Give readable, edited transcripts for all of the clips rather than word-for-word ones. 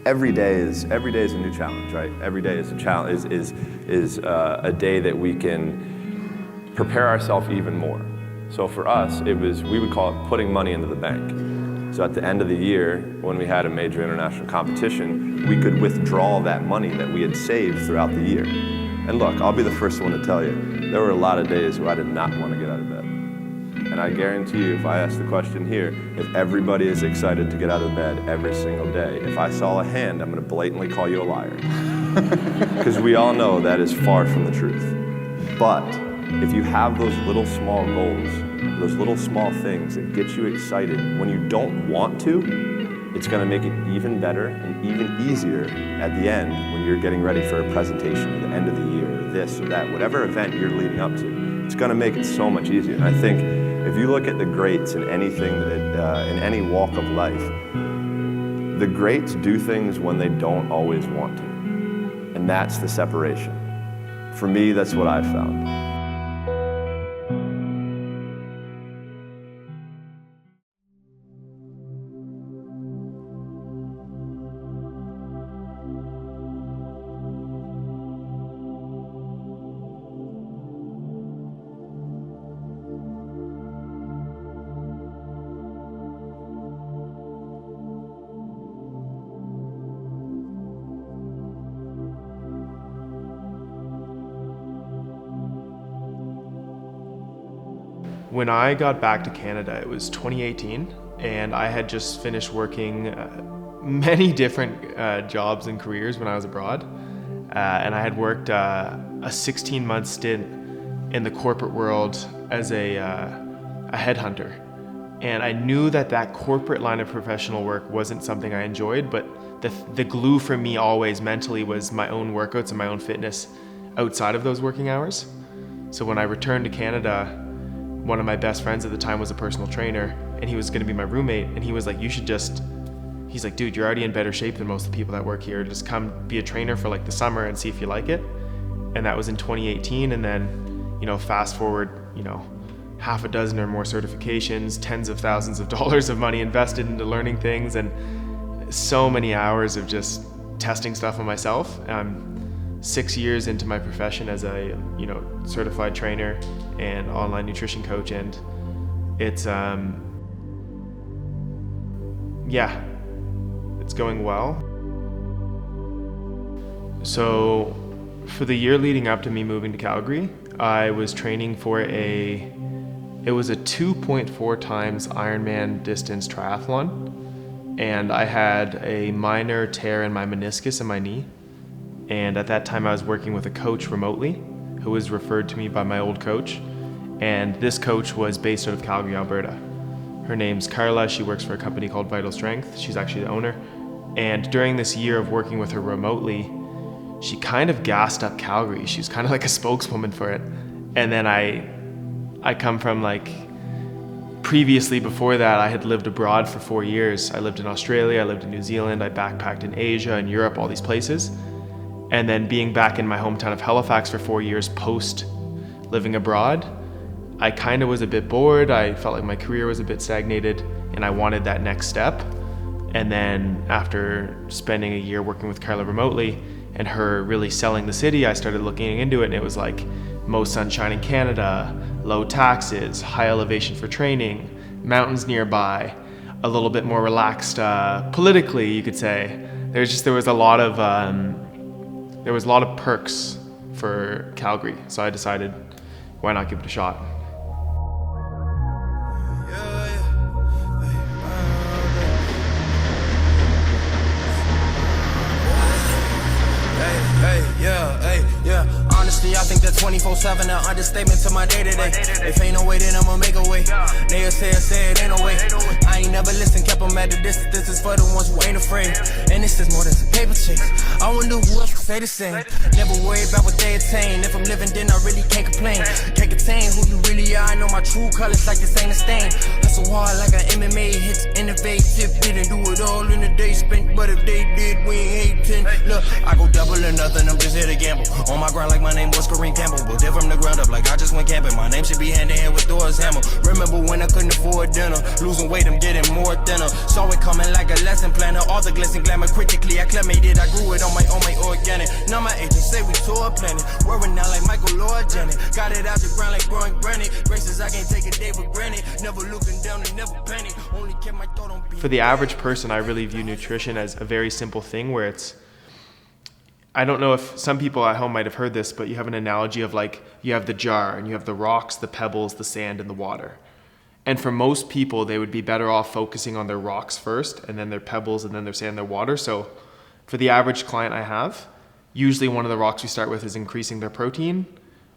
every day is a new challenge, right? Every day is a challenge, is a day that we can prepare ourselves even more. So for us, we would call it putting money into the bank. So at the end of the year, when we had a major international competition, we could withdraw that money that we had saved throughout the year. And look, I'll be the first one to tell you, there were a lot of days where I did not want to get out of bed. And I guarantee you, if I ask the question here, if everybody is excited to get out of bed every single day, if I saw a hand, I'm going to blatantly call you a liar. Because we all know that is far from the truth. But if you have those little small goals, those little small things that get you excited when you don't want to, it's going to make it even better and even easier at the end when you're getting ready for a presentation at the end of the year, or this or that, whatever event you're leading up to. It's going to make it so much easier. And I think if you look at the greats in anything, in any walk of life, the greats do things when they don't always want to. And that's the separation. For me, that's what I've found. When I got back to Canada, it was 2018, and I had just finished working many different jobs and careers when I was abroad. And I had worked a 16-month stint in the corporate world as a headhunter. And I knew that corporate line of professional work wasn't something I enjoyed, but the glue for me always mentally was my own workouts and my own fitness outside of those working hours. So when I returned to Canada, one of my best friends at the time was a personal trainer, and he was going to be my roommate, and he was like, he's like, dude, you're already in better shape than most of the people that work here. Just come be a trainer for like the summer and see if you like it. And that was in 2018. And then, fast forward, half a dozen or more certifications, tens of thousands of dollars of money invested into learning things, and so many hours of just testing stuff on myself. 6 years into my profession as a certified trainer and online nutrition coach, and it's it's going well. So for the year leading up to me moving to Calgary, I was training for it was a 2.4 times Ironman distance triathlon, and I had a minor tear in my meniscus in my knee. And at that time I was working with a coach remotely who was referred to me by my old coach. And this coach was based out of Calgary, Alberta. Her name's Carla. She works for a company called Vital Strength. She's actually the owner. And during this year of working with her remotely, she kind of gassed up Calgary. She was kind of like a spokeswoman for it. And then I come from previously before that, I had lived abroad for 4 years. I lived in Australia, I lived in New Zealand, I backpacked in Asia and Europe, all these places. And then being back in my hometown of Halifax for 4 years post living abroad, I kind of was a bit bored. I felt like my career was a bit stagnated and I wanted that next step. And then after spending a year working with Carla remotely and her really selling the city, I started looking into it, and it was like most sunshine in Canada, low taxes, high elevation for training, mountains nearby, a little bit more relaxed politically, you could say. There was a lot of perks for Calgary, so I decided, why not give it a shot? Honestly, I think that 24/7 an understatement to my day-to-day. If ain't no way, then I'ma make a way. They say it ain't no way. I ain't never listened, kept them at the distance. This is for the ones who ain't afraid. And this is more than some paper chase. I wonder who else could say the same. Never worry about what they attain. If I'm living, then I really can't complain. Can't contain who you really are. I know my true colors like this ain't a stain. Hustle hard like an MMA hits, innovate. made tip, didn't do it all in a day spent, but if they did, we ain't hating. Look, I go double or nothing, I'm just here to gamble. On my grind like my name was Kareem Campbell, built it from the ground up like I just went camping. My name should be hand in hand with Thor's hammer. Remember when I couldn't afford dinner, losing weight, I'm getting more thinner. Saw it coming like a lesson planner, all the glitz and glamour critically acclimated. I grew it on my organic. Now my agents say we tour planet, worrying now like Michael Lord Janet. Got it out the ground like growing granite. Graces I can't take a day for granted. Never looking down and never panic. Only kept my thought on. For the average person, I really view nutrition as a very simple thing where it's, I don't know if some people at home might have heard this, but you have an analogy of like, you have the jar and you have the rocks, the pebbles, the sand, and the water. And for most people, they would be better off focusing on their rocks first, and then their pebbles, and then their sand, and their water. So for the average client I have, usually one of the rocks we start with is increasing their protein,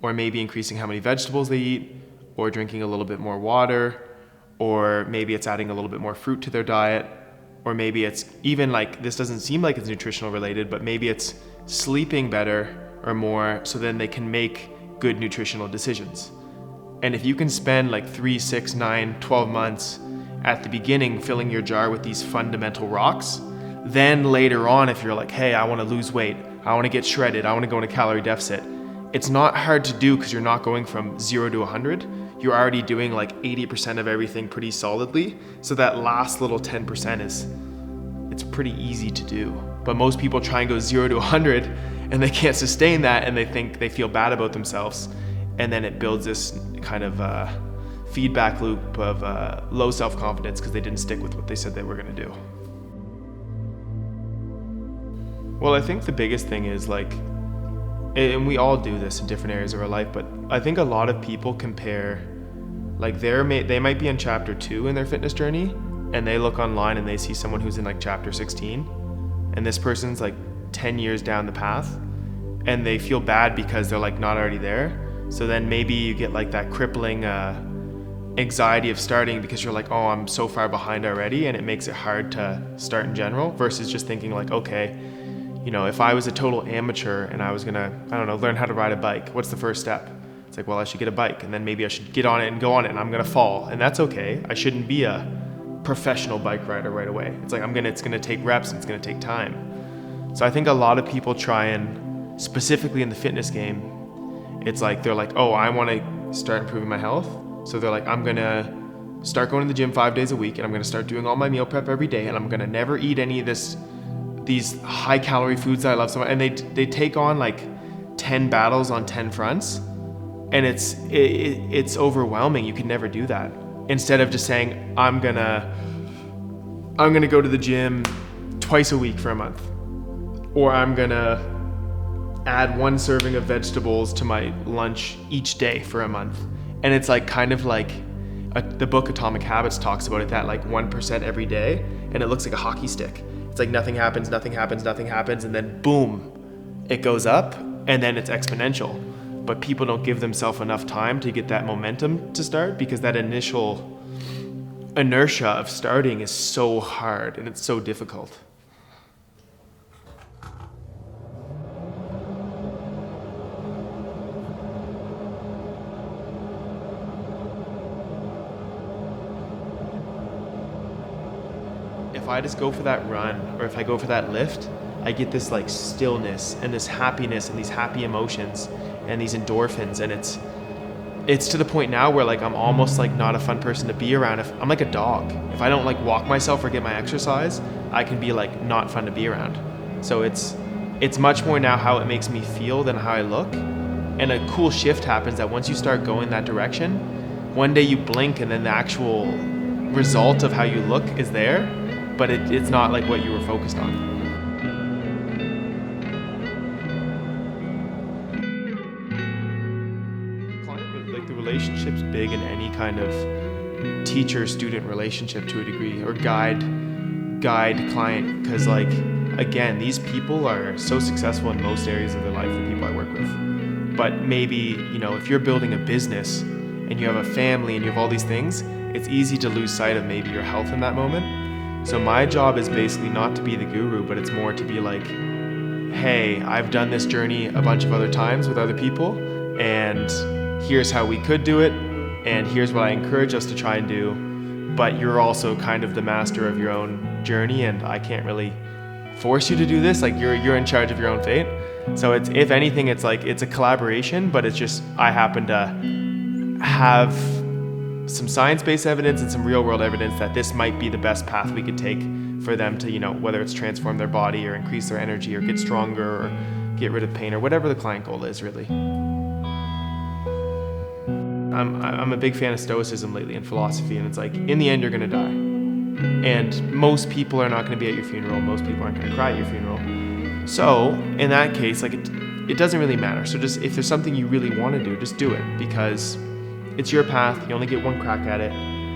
or maybe increasing how many vegetables they eat, or drinking a little bit more water, or maybe it's adding a little bit more fruit to their diet, or maybe it's even like, this doesn't seem like it's nutritional related, but maybe it's sleeping better or more so then they can make good nutritional decisions. And if you can spend like 3, 6, 9, 12 months at the beginning filling your jar with these fundamental rocks, then later on, if you're like, hey, I want to lose weight, I want to get shredded, I want to go in a calorie deficit, it's not hard to do because you're not going from 0 to 100. You're already doing like 80% of everything pretty solidly. So that last little 10% it's pretty easy to do. But most people try and go 0 to 100 and they can't sustain that, and they think they feel bad about themselves. And then it builds this kind of feedback loop of low self-confidence because they didn't stick with what they said they were going to do. Well, I think the biggest thing is like, and we all do this in different areas of our life, but I think a lot of people compare, like they might be in chapter 2 in their fitness journey, and they look online and they see someone who's in like chapter 16, and this person's like 10 years down the path, and they feel bad because they're like not already there. So then maybe you get like that crippling anxiety of starting because you're like, oh, I'm so far behind already, and it makes it hard to start in general, versus just thinking like, okay, you know, if I was a total amateur and I was gonna, I don't know, learn how to ride a bike, what's the first step? It's like, well, I should get a bike, and then maybe I should get on it and go on it, and I'm gonna fall, and that's okay. I shouldn't be a professional bike rider right away. It's like, it's gonna take reps, and it's gonna take time. So I think a lot of people try and, specifically in the fitness game, it's like, they're like, oh, I wanna start improving my health. So they're like, I'm gonna start going to the gym 5 days a week, and I'm gonna start doing all my meal prep every day, and I'm gonna never eat any of these high calorie foods that I love so much. And they take on like 10 battles on 10 fronts, and it's overwhelming. You can never do that. Instead of just saying, I'm gonna go to the gym twice a week for a month, or I'm gonna add 1 serving of vegetables to my lunch each day for a month. And it's like kind of like the book Atomic Habits talks about it, that like 1% every day, and it looks like a hockey stick. It's like nothing happens, and then boom, it goes up, and then it's exponential. But people don't give themselves enough time to get that momentum to start, because that initial inertia of starting is so hard and it's so difficult. If I just go for that run, or if I go for that lift, I get this like stillness and this happiness and these happy emotions and these endorphins, and it's to the point now where like I'm almost like not a fun person to be around. If I'm like a dog, if I don't like walk myself or get my exercise, I can be like not fun to be around. So it's much more now how it makes me feel than how I look. And a cool shift happens that once you start going that direction, one day you blink and then the actual result of how you look is there, but it's not like what you were focused on. Like the relationship's big in any kind of teacher-student relationship to a degree, or guide-client, because like, again, these people are so successful in most areas of their life, the people I work with. But maybe, you know, if you're building a business and you have a family and you have all these things, it's easy to lose sight of maybe your health in that moment. So my job is basically not to be the guru, but it's more to be like, hey, I've done this journey a bunch of other times with other people, and here's how we could do it, and here's what I encourage us to try and do. but you're also kind of the master of your own journey, and I can't really force you to do this. Like you're in charge of your own fate. So it's, if anything, it's like it's a collaboration, but it's just I happen to have some science-based evidence and some real-world evidence that this might be the best path we could take for them to, you know, whether it's transform their body or increase their energy or get stronger or get rid of pain or whatever the client goal is, really. I'm a big fan of Stoicism lately and philosophy, and it's like, in the end, you're gonna die. And most people are not gonna be at your funeral. Most people aren't gonna cry at your funeral. So in that case, like it doesn't really matter. So just, if there's something you really wanna do, just do it, because it's your path. You only get one crack at it.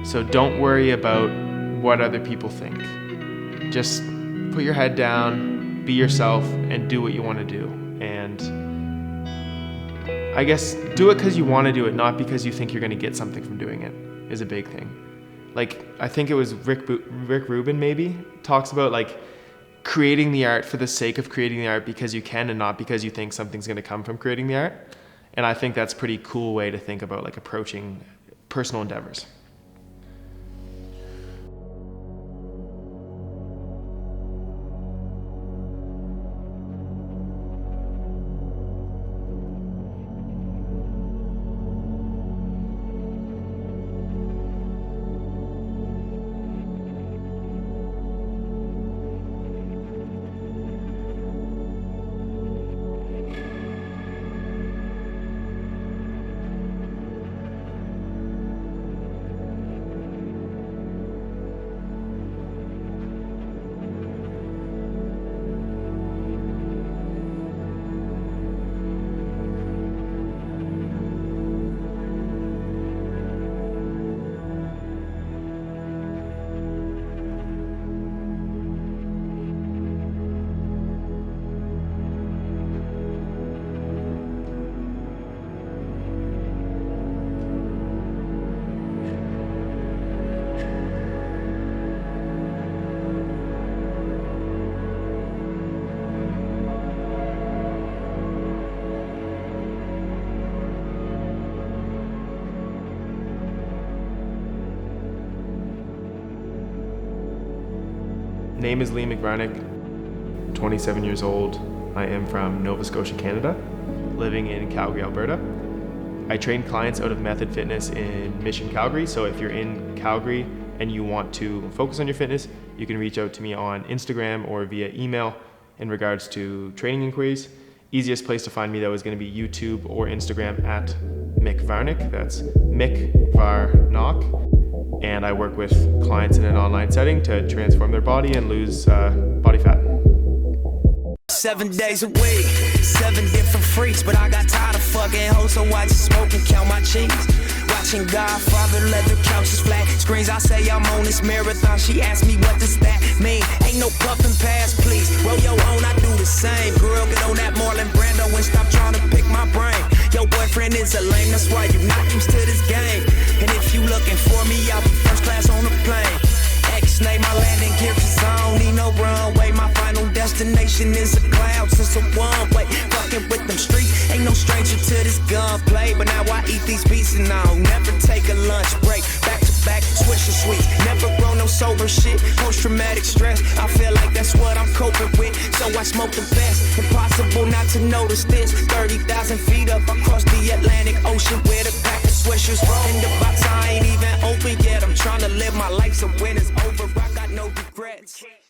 So don't worry about what other people think. Just put your head down, be yourself, and do what you wanna do. And I guess do it because you want to do it, not because you think you're going to get something from doing it, is a big thing. Like, I think it was Rick Rubin maybe talks about like creating the art for the sake of creating the art because you can and not because you think something's going to come from creating the art. And I think that's a pretty cool way to think about like approaching personal endeavors. Name is Liam McVarnick, 27 years old. I am from Nova Scotia, Canada, living in Calgary, Alberta. I train clients out of Method Fitness in Mission, Calgary. So if you're in Calgary and you want to focus on your fitness, you can reach out to me on Instagram or via email in regards to training inquiries. Easiest place to find me though is going to be YouTube or Instagram at Mick Varnick. That's Mick Varnock. And I work with clients in an online setting to transform their body and lose body fat. 7 days a week, 7 different freaks, but I got tired of fucking hoes, so I just smoke and count my cheeks. Watching Godfather, leather couches, flat screens. I say I'm on this marathon. She asked me what does that mean? Ain't no puffin' pass, please. Roll your own, I do the same. Girl, get on that Marlon Brando and stop trying to pick my brain. Your boyfriend is a lame, that's why you not used to this game. And if you looking for me, I'll be first class on the plane. X-name my landing gear, cause I don't need no runway. My final destination is a cloud, since a one-way. Fucking with them streets, ain't no stranger to this gunplay. But now I eat these beats and I don't never take a lunch break. Back to back, swisher sweets, never grow no sober shit. Post-traumatic stress, I feel like that's what I'm coping with. So I smoke the best, impossible not to notice this. 30,000 feet up across the Atlantic Ocean with a pack of swishers. In the box, I ain't even open yet. I'm trying to live my life so when it's over, I got no regrets.